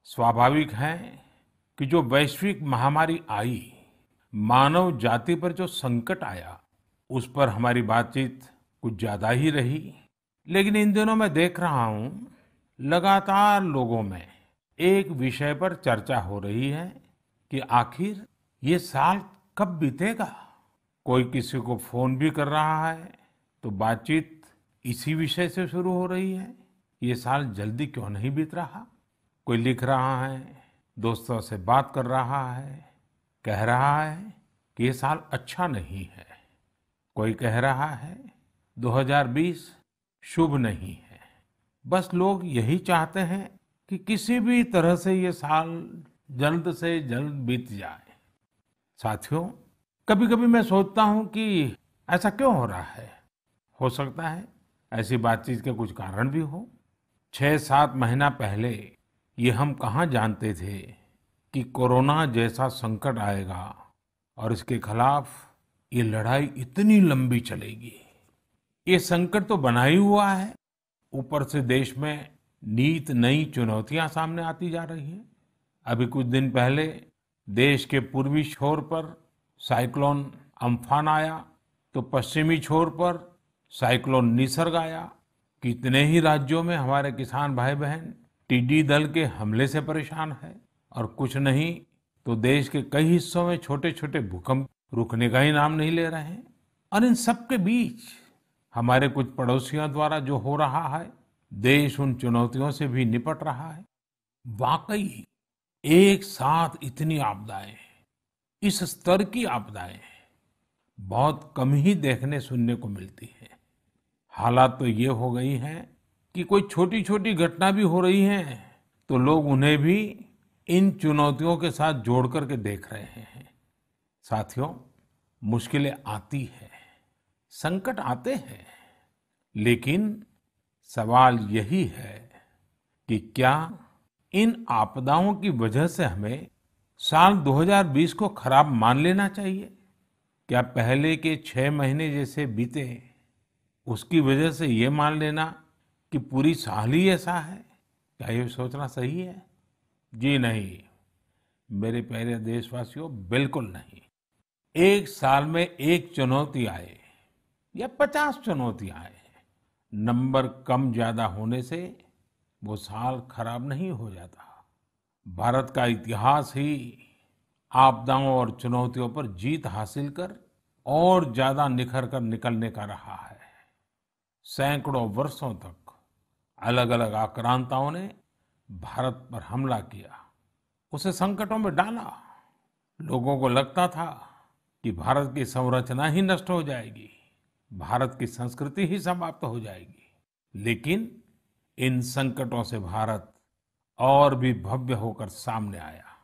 स्वाभाविक है कि जो वैश्विक महामारी आई, मानव जाति पर जो संकट आया, उस पर हमारी बातचीत कुछ ज्यादा ही रही। लेकिन इन दिनों मैं देख रहा हूं, लगातार लोगों में एक विषय पर चर्चा हो रही है कि आखिर ये साल कब बीतेगा। कोई किसी को फोन भी कर रहा है तो बातचीत इसी विषय से शुरू हो रही है। ये साल जल्दी क्यों नहीं बीत रहा। कोई लिख रहा है, दोस्तों से बात कर रहा है, कह रहा है कि ये साल अच्छा नहीं है। कोई कह रहा है 2020 शुभ नहीं है। बस लोग यही चाहते हैं कि किसी भी तरह से ये साल जल्द से जल्द बीत जाए। साथियों, कभी कभी मैं सोचता हूं कि ऐसा क्यों हो रहा है। हो सकता है ऐसी बातचीत के कुछ कारण भी हो। 6-7 महीना पहले ये हम कहाँ जानते थे कि कोरोना जैसा संकट आएगा और इसके खिलाफ ये लड़ाई इतनी लंबी चलेगी। ये संकट तो बना ही हुआ है, ऊपर से देश में नित नई चुनौतियां सामने आती जा रही हैं। अभी कुछ दिन पहले देश के पूर्वी छोर पर साइक्लोन अम्फान आया, तो पश्चिमी छोर पर साइक्लोन निसर्ग आया। कितने ही राज्यों में हमारे किसान भाई बहन टिड्डी दल के हमले से परेशान है, और कुछ नहीं तो देश के कई हिस्सों में छोटे छोटे भूकंप रुकने का ही नाम नहीं ले रहे हैं। और इन सब के बीच हमारे कुछ पड़ोसियों द्वारा जो हो रहा है, देश उन चुनौतियों से भी निपट रहा है। वाकई एक साथ इतनी आपदाएं, इस स्तर की आपदाएं बहुत कम ही देखने सुनने को मिलती है। हालात तो ये हो गई हैं कि कोई छोटी छोटी घटना भी हो रही है तो लोग उन्हें भी इन चुनौतियों के साथ जोड़ करके देख रहे हैं। साथियों, मुश्किलें आती हैं, संकट आते हैं, लेकिन सवाल यही है कि क्या इन आपदाओं की वजह से हमें साल 2020 को खराब मान लेना चाहिए। क्या पहले के 6 महीने जैसे बीते उसकी वजह से ये मान लेना कि पूरी साल ही ऐसा है, क्या ये सोचना सही है? जी नहीं, मेरे प्यारे देशवासियों, बिल्कुल नहीं। एक साल में एक चुनौती आए या 50 चुनौतियां आए, नंबर कम ज्यादा होने से वो साल खराब नहीं हो जाता। भारत का इतिहास ही आपदाओं और चुनौतियों पर जीत हासिल कर और ज्यादा निखर कर निकलने का रहा है। सैकड़ों वर्षों तक अलग अलग आक्रांताओं ने भारत पर हमला किया, उसे संकटों में डाला। लोगों को लगता था कि भारत की संरचना ही नष्ट हो जाएगी, भारत की संस्कृति ही समाप्त हो जाएगी। लेकिन इन संकटों से भारत और भी भव्य होकर सामने आया।